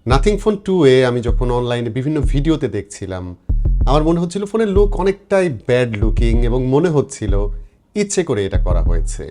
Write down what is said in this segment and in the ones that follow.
Nothing phone 2 এ আমি যখন অনলাইনে বিভিন্ন ভিডিওতে দেখছিলাম আমার মনে হচ্ছিল ফোনের লুক অনেকটাই ব্যাড লুকিং এবং মনে হচ্ছিল ইচ্ছে করে এটা করা হয়েছে।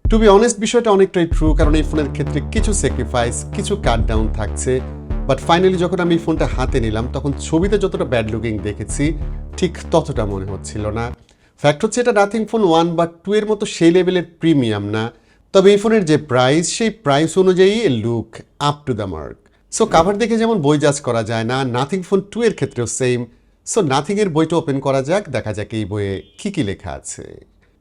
টু বি অনেস্ট বিষয়টা অনেকটাই ট্রু, কারণ এই ফোনের ক্ষেত্রে কিছু স্যাক্রিফাইস, কিছু কাট ডাউন থাকছে। বাট ফাইনালি যখন আমি এই ফোনটা হাতে নিলাম তখন ছবিতে যতটা ব্যাড লুকিং দেখেছি ঠিক ততটা মনে হচ্ছিল না। ফ্যাক্ট হচ্ছে এটা নাথিং ফোন 1 বা 2 এর মতো সেই লেভেলের প্রিমিয়াম না, তবে এই ফোনের যে প্রাইস সেই প্রাইস অনুযায়ী look up to the mark. So cover দেখে যেমন বই জাজ করা যায় না, নাথিং ফোন 2 এর ক্ষেত্রেও সেম। সো নাথিং এর বইটা ওপেন করা যাক, দেখা যাক এই বইয়ে কি লেখা আছে।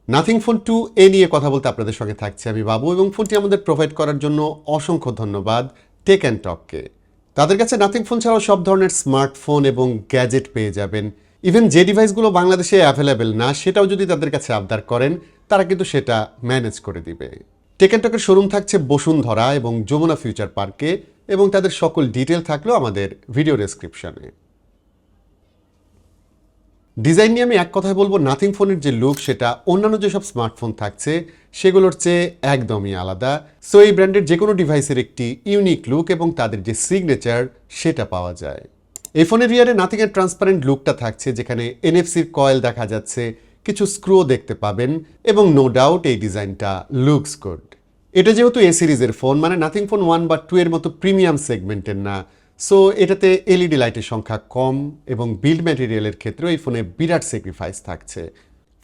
নাথিং ফোন 2 এ নিয়ে কথা বলতে আপনাদের সঙ্গে থাকছে আমি বাবু, এবং ফোনটি আমাদের প্রোভাইড করার জন্য অসংখ্য ধন্যবাদ টেক অ্যান্ড টককে। তাদের কাছে নাথিং ফোন ছাড়াও সব ধরনের স্মার্টফোন এবং গ্যাজেট পেয়ে যাবেন। ইভেন যে ডিভাইসগুলো বাংলাদেশে অ্যাভেলেবেল না সেটাও যদি তাদের কাছে আবদার করেন তারা কিন্তু সেটা ম্যানেজ করে দিবে। টেক অ্যান্ড টকের শোরুম থাকছে বসুন্ধরা এবং যমুনা ফিউচার পার্কে, এবং তাদের সকল ডিটেল থাকলেও আমাদের ভিডিও ডেসক্রিপশনে। ডিজাইন নিয়ে আমি এক কথায় বলবো, নাথিং ফোনের যে লুক সেটা অন্যান্য যেসব স্মার্টফোন থাকছে সেগুলোর চেয়ে একদমই আলাদা। সো এই ব্র্যান্ডের যে কোনো ডিভাইসের একটি ইউনিক লুক এবং তাদের যে সিগনেচার সেটা পাওয়া যায়। এই ফোনের রিয়ারে নাথিং এর ট্রান্সপারেন্ট লুকটা থাকছে, যেখানে এনএফসির কয়েল দেখা যাচ্ছে, কিছু স্ক্রুও দেখতে পাবেন, এবং নো ডাউট এই ডিজাইনটা লুকস গুড। এটা যেহেতু এ সিরিজের ফোন, মানে নাথিং ফোন 1 বা 2 এর মতো প্রিমিয়াম সেগমেন্টের না, সো এটাতে এলইডি লাইটের সংখ্যা কম এবং বিল্ড ম্যাটেরিয়ালের ক্ষেত্রেও এই ফোনে বিরাট স্যাক্রিফাইস থাকছে।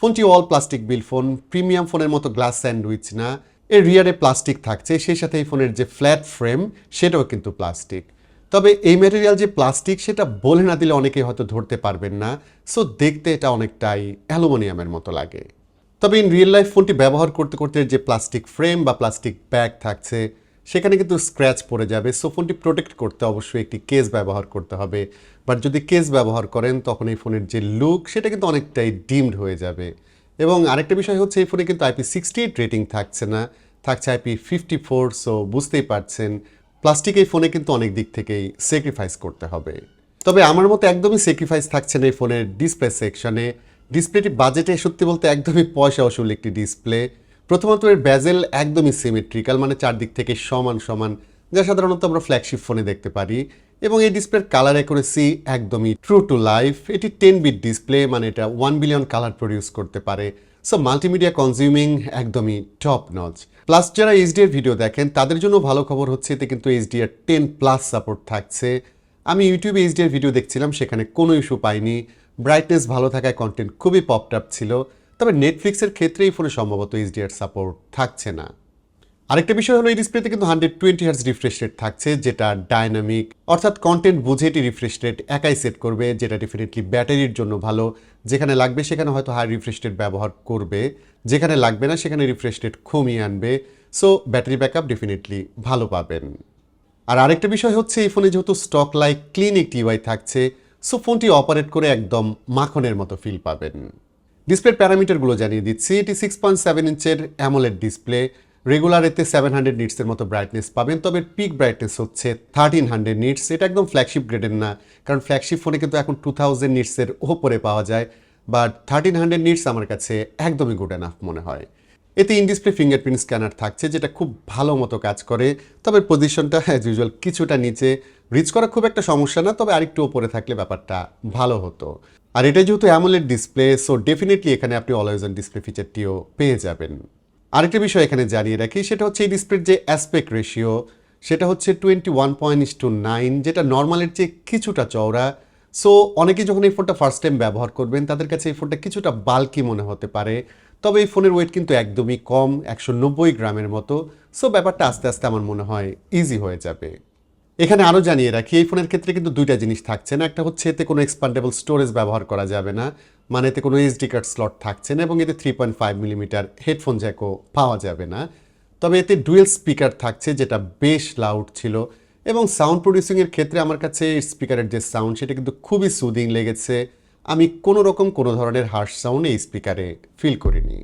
ফোনটি all plastic build phone, premium ফোনের মতো গ্লাস স্যান্ডউইচ না। এর রিয়ারে প্লাস্টিক থাকছে, সেই সাথে এই ফোনের যে ফ্ল্যাট ফ্রেম সেটাও কিন্তু প্লাস্টিক। তবে এই ম্যাটেরিয়াল যে প্লাস্টিক সেটা বলে না দিলে অনেকেই হয়তো ধরতে পারবেন না, সো দেখতে এটা অনেকটাই অ্যালুমিনিয়ামের মতো লাগে। তবে ইন রিয়েল লাইফ ফোনটি ব্যবহার করতে করতে যে প্লাস্টিক ফ্রেম বা প্লাস্টিক ব্যাগ থাকছে সেখানে কিন্তু স্ক্র্যাচ পড়ে যাবে। সো ফোনটি প্রোটেক্ট করতে অবশ্যই একটি কেস ব্যবহার করতে হবে। বাট যদি কেস ব্যবহার করেন তখন এই ফোনের যে লুক সেটা কিন্তু অনেকটাই ডিমড হয়ে যাবে। এবং আরেকটা বিষয় হচ্ছে এই ফোনে কিন্তু IP68 রেটিং থাকছে না, থাকছে IP54। সো বুঝতেই পারছেন প্লাস্টিক এই ফোনে কিন্তু অনেক দিক থেকেই স্যাক্রিফাইস করতে হবে। তবে আমার মতো একদমই স্যাক্রিফাইস থাকছে না এই ফোনের ডিসপ্লে সেকশনে। ডিসপ্লেটি বাজেটে সত্যি বলতে একদমই পয়সা অসুল একটি ডিসপ্লে। প্রথমত এর ব্যাজেল একদমই সিমেট্রিক্যাল, মানে চারদিক থেকে সমান সমান, যা সাধারণত আমরা ফ্ল্যাগশিপ ফোনে দেখতে পারি। এবং এই ডিসপ্লের কালার অ্যাকুরেসি একদমই ট্রু টু লাইফ। এটি 10 বিট ডিসপ্লে, মানে এটা 1 বিলিয়ন কালার প্রডিউস করতে পারে। সো মাল্টিমিডিয়া কনজিউমিং একদমই টপ নচ। প্লাস যারা এইচডিআর ভিডিও দেখেন তাদের জন্য ভালো খবর হচ্ছে এতে কিন্তু HDR10+ সাপোর্ট থাকছে। আমি ইউটিউবে এইচডিআর ভিডিও দেখছিলাম, সেখানে কোনো ইস্যু পাইনি। ব্রাইটনেস ভালো থাকায় কন্টেন্ট খুবই পপড আপ ছিল। তবে নেটফ্লিক্সের ক্ষেত্রে এই ফোনে সম্ভবত HDR সাপোর্ট থাকছে না। আরেকটা বিষয় হলো এই ডিসপ্লেতে কিন্তু 120 হার্জ রিফ্রেশ রেট থাকছে, যেটা ডায়নামিক, অর্থাৎ কন্টেন্ট বুঝে এটি রিফ্রেশ রেট একাই সেট করবে, যেটা ডেফিনেটলি ব্যাটারির জন্য ভালো। যেখানে লাগবে সেখানে হয়তো হাই রিফ্রেশ রেট ব্যবহার করবে, যেখানে লাগবে না সেখানে রিফ্রেশ রেট কমিয়ে আনবে। সো ব্যাটারি ব্যাকআপ ডেফিনেটলি ভালো পাবেন। আর আরেকটা বিষয় হচ্ছে এই ফোনে যেহেতু স্টক লাইক ক্লিন একটি UI থাকছে, সো ফোনটি অপারেট করে একদম মাখনের মতো ফিল পাবেন। ডিসপ্লের প্যারামিটারগুলো জানিয়ে দিচ্ছি। এটি 6.7 ইঞ্চের অ্যামোলেড ডিসপ্লে। রেগুলার এতে 700 নিটসের মতো ব্রাইটনেস পাবেন, তবে পিক ব্রাইটনেস হচ্ছে 1300 নিটস। এটা একদম ফ্ল্যাগশিপ গ্রেডের না, কারণ ফ্ল্যাগশিপ ফোনে কিন্তু এখন 2000 নিটসের ওপরে পাওয়া যায়। বাট 1300 নিটস আমার কাছে একদমই গুড এনাফ মনে হয়। এতে ইন ডিসপ্লে ফিঙ্গারপ্রিন্ট স্ক্যানার থাকছে, যেটা খুব ভালো মতো কাজ করে। তবে পজিশনটা অ্যাজ ইউজুয়াল কিছুটা নিচে, রিচ করা খুব একটা সমস্যা না, তবে আরেকটু ওপরে থাকলে ব্যাপারটা ভালো হতো। আর এটা যেহেতু অ্যামোলেড ডিসপ্লে, সো ডেফিনেটলি এখানে আপনি অলওয়েজ অন ডিসপ্লে ফিচারটিও পেয়ে যাবেন। আরেকটা বিষয় এখানে জানিয়ে রাখি, সেটা হচ্ছে এই ডিসপ্লের যে অ্যাসপেক্ট রেশিও সেটা হচ্ছে 21:9, যেটা নর্মালের চেয়ে কিছুটা চওড়া। সো অনেকেই যখন এই ফোনটা ফার্স্ট টাইম ব্যবহার করবেন তাদের কাছে এই ফোনটা কিছুটা বাল্কি মনে হতে পারে, তবে এই ফোনের ওয়েট কিন্তু একদমই কম, 190 গ্রামের মতো। সো ব্যাপারটা আস্তে আস্তে আমার মনে হয় ইজি হয়ে যাবে। এখানে আরও জানিয়ে রাখি এই ফোনের ক্ষেত্রে কিন্তু দুইটা জিনিস থাকছে না। একটা হচ্ছে এতে কোনো এক্সপান্ডেবল স্টোরেজ ব্যবহার করা যাবে না, মানে এতে কোনো SD কার্ড স্লট থাকছে না, এবং এতে 3.5 মিলিমিটার হেডফোন জ্যাকও পাওয়া যাবে না। তবে এতে ডুয়েল স্পিকার থাকছে, যেটা বেশ লাউড ছিল, এবং সাউন্ড প্রডিউসিংয়ের ক্ষেত্রে আমার কাছে স্পিকারের যে সাউন্ড সেটা কিন্তু খুবই সুদিং লেগেছে। আমি কোনো রকম কোনো ধরনের হার্শ সাউন্ড এই স্পিকারে ফিল করিনি।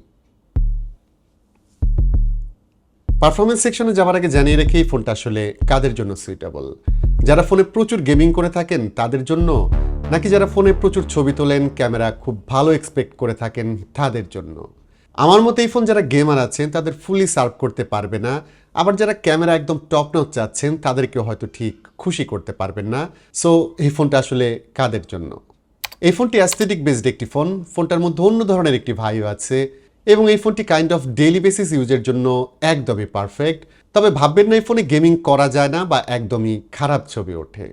পারফরমেন্স সেকশনে যাওয়ার আগে জানিয়ে রেখে এই ফোনটা আসলে কাদের জন্য সুইটেবল। যারা ফোনে প্রচুর গেমিং করে থাকেন তাদের জন্য, নাকি যারা ফোনে প্রচুর ছবি তোলেন, ক্যামেরা খুব ভালো এক্সপেক্ট করে থাকেন তাদের জন্য? আমার মতে এই ফোন যারা গেমার আছেন তাদের ফুলি সার্ভ করতে পারবে না, আবার যারা ক্যামেরা একদম টপ নচ চাচ্ছেন তাদেরকেও হয়তো ঠিক খুশি করতে পারবেন না। সো এই ফোনটা আসলে কাদের জন্য? এই ফোনটি অ্যাস্থেটিক বেসড একটি ফোন, ফোনটার মধ্যে অন্য ধরনের একটি ভাইও আছে এবং এই ফোনটি কাইন্ড অফ ডেইলি বেসিস ইউজের জন্য একদমই পারফেক্ট। তবে ভাববেন না এই ফোনে গেমিং করা যায় না বা একদমই খারাপ ছবি ওঠে।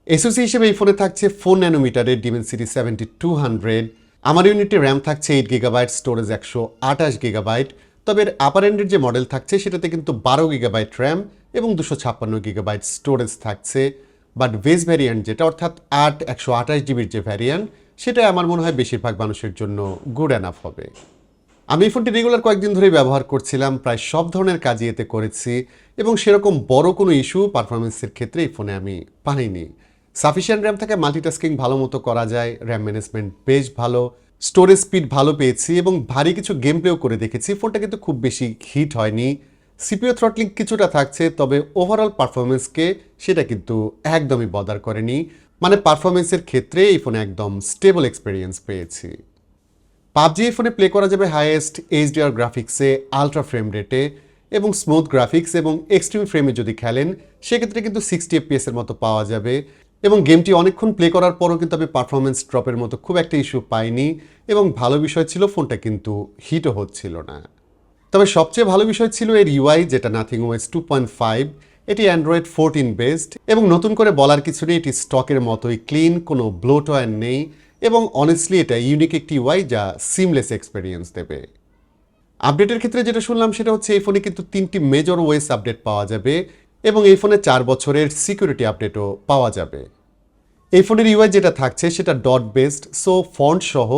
এসওসি হিসেবে এই ফোনে থাকছে 4 ন্যানোমিটারের ডিমেনসিটি 7200। আমার ইউনিটে র্যাম থাকছে 8 গিগাবাইট, স্টোরেজ 128 গিগাবাইট। তবে এর আপার এন্ডের যে মডেল থাকছে সেটাতে কিন্তু 12 গিগাবাইট র্যাম এবং 256 গিগাবাইট স্টোরেজ থাকছে। বাট বেস ভ্যারিয়েন্ট যেটা অর্থাৎ 128 জিবির যে ভ্যারিয়েন্ট, সেটা আমার মনে হয় বেশিরভাগ মানুষের জন্য গুড এনাফ হবে। আমি এই ফোনটি রেগুলার কয়েকদিন ধরেই ব্যবহার করছিলাম, প্রায় সব ধরনের কাজই এতে করেছি এবং সেরকম বড় কোনো ইস্যু পারফরমেন্সের ক্ষেত্রে এই ফোনে আমি পাইনি। সাফিসিয়েন্ট র্যাম থাকে, মাল্টিটাস্কিং ভালো মতো করা যায়, র্যাম ম্যানেজমেন্ট বেশ ভালো, স্টোরেজ স্পিড ভালো পেয়েছি এবং ভারী কিছু গেম প্লেও করে দেখেছি। ফোনটা কিন্তু খুব বেশি হিট হয়নি। সিপিইউ থ্রটলিং কিছুটা থাকছে, তবে ওভারঅল পারফরমেন্সকে সেটা কিন্তু একদমই বদার করেনি। মানে পারফরমেন্সের ক্ষেত্রে এই ফোনে একদম স্টেবল এক্সপিরিয়েন্স পেয়েছি। পাবজি এই ফোনে প্লে করা যাবে হাইয়েস্ট এইচডিআর গ্রাফিক্সে, আলট্রা ফ্রেম রেটে এবং স্মুথ গ্রাফিক্স, এবং এক্সট্রিম ফ্রেমে যদি খেলেন সেক্ষেত্রে কিন্তু 60 FPS এর মতো পাওয়া যাবে। এবং গেমটি অনেকক্ষণ প্লে করার পরও কিন্তু আমি পারফরমেন্স ড্রপের মতো খুব একটা ইস্যু পাইনি এবং ভালো বিষয় ছিল ফোনটা কিন্তু হিটও হচ্ছিল না। তবে সবচেয়ে ভালো বিষয় ছিল এর ইউআই, যেটা নাথিং ওএস 2.5। এটি অ্যান্ড্রয়েড 14 বেসড এবং নতুন করে বলার কিছু নেই, এটি স্টকের মতোই ক্লিন, কোনো ব্লোটওয়্যার নেই এবং অনেস্টলি এটা ইউনিক একটি ইউআই যা সিমলেস এক্সপিরিয়েন্স দেবে। আপডেটের ক্ষেত্রে যেটা শুনলাম সেটা হচ্ছে এই ফোনে কিন্তু 3টি মেজর ওএস আপডেট পাওয়া যাবে এবং এই ফোনে 4 বছরের সিকিউরিটি আপডেটও পাওয়া যাবে। এই ফোনের ইউআই যেটা থাকছে সেটা ডট বেসড, সো ফন্ট সহ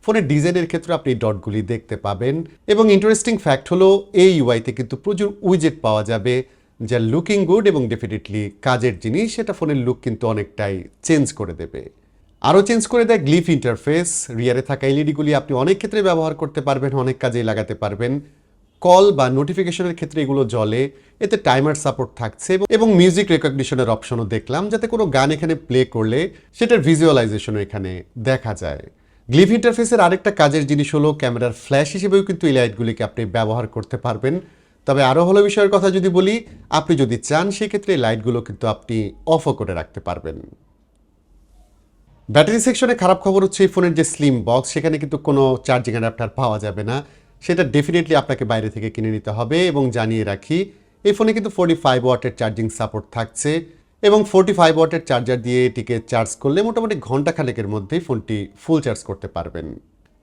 ফোনের ডিজাইনের ক্ষেত্রে আপনি ডটগুলি দেখতে পাবেন। এবং ইন্টারেস্টিং ফ্যাক্ট হলো এই ইউআইতে কিন্তু প্রচুর উইজেট পাওয়া যাবে যা লুকিং গুড এবং ডেফিনেটলি কাজের জিনিস, সেটা ফোনের লুক কিন্তু অনেকটাই চেঞ্জ করে দেবে। আরও চেঞ্জ করে দেয় গ্লিফ ইন্টারফেস। রিয়ারে থাকা এলইডিগুলি আপনি অনেক ক্ষেত্রে ব্যবহার করতে পারবেন, অনেক কাজেই লাগাতে পারবেন। কল বা নোটিফিকেশনের ক্ষেত্রে এগুলো জ্বলে। এতে টাইমার সাপোর্ট থাকছে এবং মিউজিক রেকগনিশনের অপশনও দেখলাম, যাতে কোনো গান এখানে প্লে করলে সেটার ভিজুয়ালাইজেশনও এখানে দেখা যায়। গ্লিফ ইন্টারফেসের আরেকটা কাজের জিনিস হলো ক্যামেরার ফ্ল্যাশ হিসেবেও কিন্তু এই লাইটগুলিকে আপনি ব্যবহার করতে পারবেন। তবে আরও ভালো বিষয়ের কথা যদি বলি, আপনি যদি চান সেক্ষেত্রে এই লাইটগুলো কিন্তু আপনি অফও করে রাখতে পারবেন। ব্যাটারি সেকশনে খারাপ খবর হচ্ছে এই ফোনের যে স্লিম বক্স, সেখানে কিন্তু কোনো চার্জিং অ্যাডাপ্টার পাওয়া যাবে না। সেটা ডেফিনেটলি আপনাকে বাইরে থেকে কিনে নিতে হবে। এবং জানিয়ে রাখি, এই ফোনে কিন্তু 45 ওয়াটের চার্জিং সাপোর্ট থাকছে এবং 45 ওয়াটের চার্জার দিয়ে এটিকে চার্জ করলে মোটামুটি ঘন্টাখানেকের মধ্যেই ফোনটি ফুল চার্জ করতে পারবেন।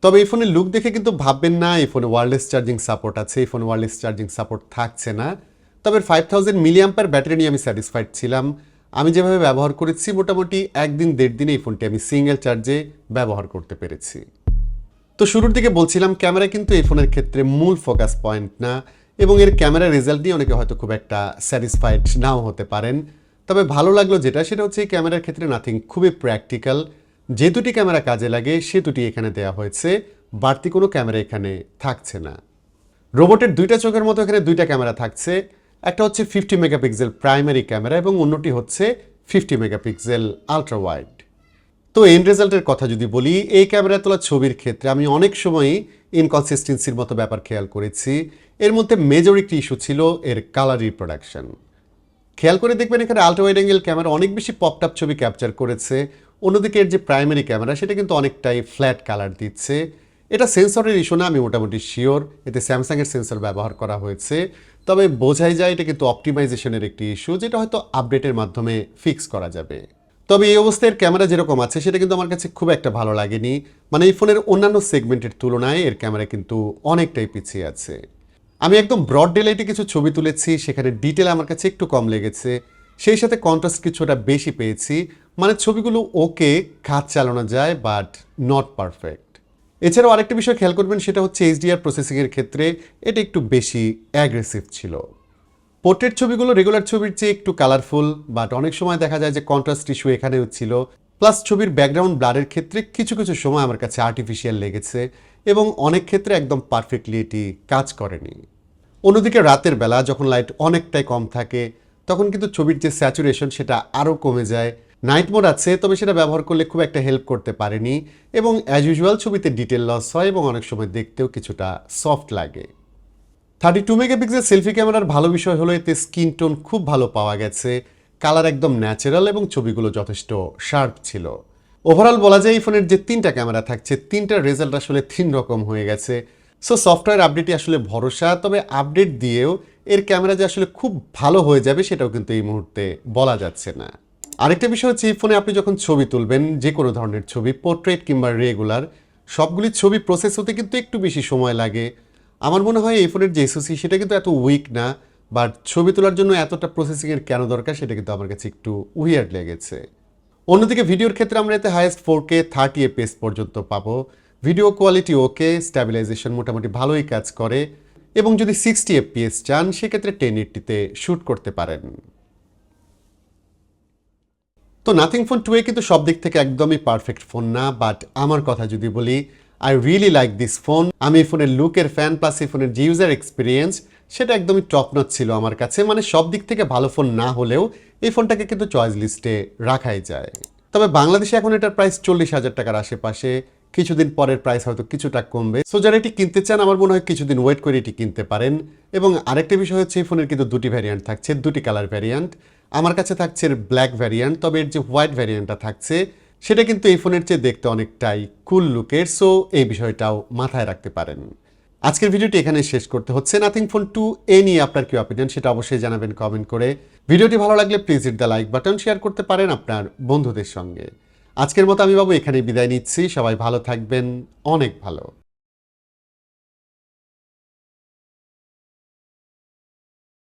তবে এই ফোনের লুক দেখে কিন্তু ভাববেন না এই ফোনে ওয়্যারলেস চার্জিং সাপোর্ট আছে। এই ফোনে ওয়্যারলেস চার্জিং সাপোর্ট থাকছে না। তবে 5000 মিলিঅ্যাম্পার ব্যাটারি নিয়ে আমি স্যাটিসফাইড ছিলাম। আমি যেভাবে ব্যবহার করেছি মোটামুটি 1-1.5 দিনে এই ফোনটি আমি সিঙ্গেল চার্জে ব্যবহার করতে পেরেছি। তো শুরুর দিকে বলছিলাম ক্যামেরা কিন্তু এই ফোনের ক্ষেত্রে মূল ফোকাস পয়েন্ট না এবং এর ক্যামেরা রেজাল্ট নিয়ে অনেকে হয়তো খুব একটা স্যাটিসফাইড নাও হতে পারেন। তবে ভালো লাগলো যেটা, সেটা হচ্ছে এই ক্যামেরার ক্ষেত্রে নাথিং খুবই প্র্যাকটিক্যাল। যে দুটি ক্যামেরা কাজে লাগে সে দুটি এখানে দেওয়া হয়েছে, বাড়তি কোনো ক্যামেরা এখানে থাকছে না। রোবটের দুইটা চোখের মতো এখানে দুইটা ক্যামেরা থাকছে। একটা হচ্ছে 50 মেগাপিক্সেল প্রাইমারি ক্যামেরা এবং অন্যটি হচ্ছে 50 মেগাপিক্সেল আলট্রা ওয়াইড। তো এন্ড রেজাল্টের কথা যদি বলি, এই ক্যামেরা তোলা ছবির ক্ষেত্রে আমি অনেক সময়ই ইনকনসিস্টেন্সির মতো ব্যাপার খেয়াল করেছি। এর মধ্যে মেজর একটি ইস্যু ছিল এর কালার রিপ্রোডাকশন। খেয়াল করে দেখবেন এখানে আলট্রা ওয়াইড অ্যাঙ্গেল ক্যামেরা অনেক বেশি পপড আপ ছবি ক্যাপচার করেছে, অন্যদিকে এর যে প্রাইমারি ক্যামেরা সেটা কিন্তু অনেকটাই ফ্ল্যাট কালার দিচ্ছে। এটা সেন্সরের ইস্যু না, আমি মোটামুটি শিওর। এতে স্যামসাংয়ের সেন্সর ব্যবহার করা হয়েছে, তবে বোঝাই যায় এটা কিন্তু অপটিমাইজেশনের একটি ইস্যু, যেটা হয়তো আপডেটের মাধ্যমে ফিক্স করা যাবে। তবে এই অবস্থায় ক্যামেরা যেরকম আছে সেটা কিন্তু আমার কাছে খুব একটা ভালো লাগেনি। মানে এই ফোনের অন্যান্য সেগমেন্টের তুলনায় এর ক্যামেরা কিন্তু অনেকটাই পিছিয়ে আছে। আমি একদম ব্রড ডেলাইটে কিছু ছবি তুলেছি, সেখানে ডিটেল আমার কাছে একটু কম লেগেছে, সেই সাথে কন্ট্রাস্ট কিছুটা বেশি পেয়েছি। মানে ছবিগুলো ওকে, কাজ চালানো যায়, বাট নট পারফেক্ট। এছাড়াও আরেকটা বিষয় খেয়াল করবেন, সেটা হচ্ছে এইচডিআর প্রসেসিংয়ের ক্ষেত্রে এটা একটু বেশি অ্যাগ্রেসিভ ছিল। পোর্ট্রেট ছবিগুলো রেগুলার ছবির চেয়ে একটু কালারফুল, বাট অনেক সময় দেখা যায় যে কন্ট্রাস্ট ইস্যু এখানেও ছিল। প্লাস ছবির ব্যাকগ্রাউন্ড ব্লারের ক্ষেত্রে কিছু কিছু সময় আমার কাছে আর্টিফিশিয়াল লেগেছে এবং অনেক ক্ষেত্রে একদম পারফেক্টলি এটি কাজ করেনি। অন্যদিকে রাতের বেলা যখন লাইট অনেকটাই কম থাকে তখন কিন্তু ছবির যে স্যাচুরেশন সেটা আরও কমে যায় নাইট মোড আছে, তবে সেটা ব্যবহার করলে খুব একটা হেল্প করতে পারেনি এবং অ্যাজ ইউজুয়াল ছবিতে ডিটেল লস হয় এবং অনেক সময় দেখতেও কিছুটা সফট লাগে। 32 মেগাপিক্সেল সেলফি ক্যামেরার ভালো বিষয় হলো এতে স্কিন টোন খুব ভালো পাওয়া গেছে, কালার একদম ন্যাচারাল এবং ছবিগুলো যথেষ্ট শার্প ছিল। ওভারঅল বলা যায় এই ফোনের যে 3টা ক্যামেরা থাকছে 3টার রেজাল্ট আসলে 3 রকম হয়ে গেছে। সো সফটওয়্যার আপডেটই আসলে ভরসা, তবে আপডেট দিয়েও এর ক্যামেরা যে আসলে খুব ভালো হয়ে যাবে সেটাও কিন্তু এই মুহূর্তে বলা যাচ্ছে না। আরেকটা বিষয় হচ্ছে এই ফোনে আপনি যখন ছবি তুলবেন, যে কোনো ধরনের ছবি, পোর্ট্রেট কিংবা রেগুলার, সবগুলি ছবি প্রসেস হতে কিন্তু একটু বেশি সময় লাগে। আমার মনে হয় এই ফোনের যে এসওসি সেটা কিন্তু এত উইক না, বাট ছবি তোলার জন্য এতটা প্রসেসিংয়ের কেন দরকার সেটা কিন্তু আমার কাছে একটু উইয়ার্ড লেগেছে। অন্যদিকে ভিডিওর ক্ষেত্রে আমরা এতে হাইয়েস্ট 4K 30 FPS পর্যন্ত পাবো। ভিডিও কোয়ালিটি ওকে, স্ট্যাবিলাইজেশন মোটামুটি ভালোই কাজ করে এবং যদি 60 FPS চান সেক্ষেত্রে 1080-তে শ্যুট করতে পারেন। তো নাথিং ফোন 2 কিন্তু সব দিক থেকে একদমই পারফেক্ট ফোন না, বাট আমার কথা যদি বলি, I really like this phone. আমি এই ফোনের লুকের ফ্যান, প্লাস এই ফোনের যে ইউজার এক্সপিরিয়েন্স সেটা একদমই টপ নচ ছিল আমার কাছে। মানে সব দিক থেকে ভালো ফোন না হলেও এই ফোনটাকে কিন্তু চয়েস লিস্টে রাখাই যায়। তবে বাংলাদেশে এখন এটার প্রাইস 40,000 টাকার আশেপাশে, কিছুদিন পরের প্রাইস হয়তো কিছুটা কমবে। সো যারা এটি কিনতে চান আমার মনে হয় কিছুদিন ওয়েট করে এটি কিনতে পারেন। এবং আরেকটা বিষয় হচ্ছে এই ফোনের কিন্তু দুটি ভ্যারিয়েন্ট থাকছে, দুটি কালার ভ্যারিয়েন্ট। আমার কাছে থাকছে ব্ল্যাক ভ্যারিয়েন্ট, তবে এর যে হোয়াইট ভ্যারিয়েন্টটা থাকছে সেটা কিন্তু এই ফোনের চেয়ে দেখতে অনেকটাই কুল লুকের। সো এই বিষয়টাও মাথায় রাখতে পারেন। আজকের ভিডিওটি এখানে শেষ করতে হচ্ছে। নাথিং ফোন 2 এ নিয়ে আপনার কি অপিনিয়ন সেটা অবশ্যই জানাবেন কমেন্ট করে। ভিডিওটি ভালো লাগলে please hit the like button, share করতে পারেন আপনার বন্ধুদের সঙ্গে। আজকের মতো আমি বাবু এখানেই বিদায় নিচ্ছি। সবাই ভালো থাকবেন, অনেক ভালো।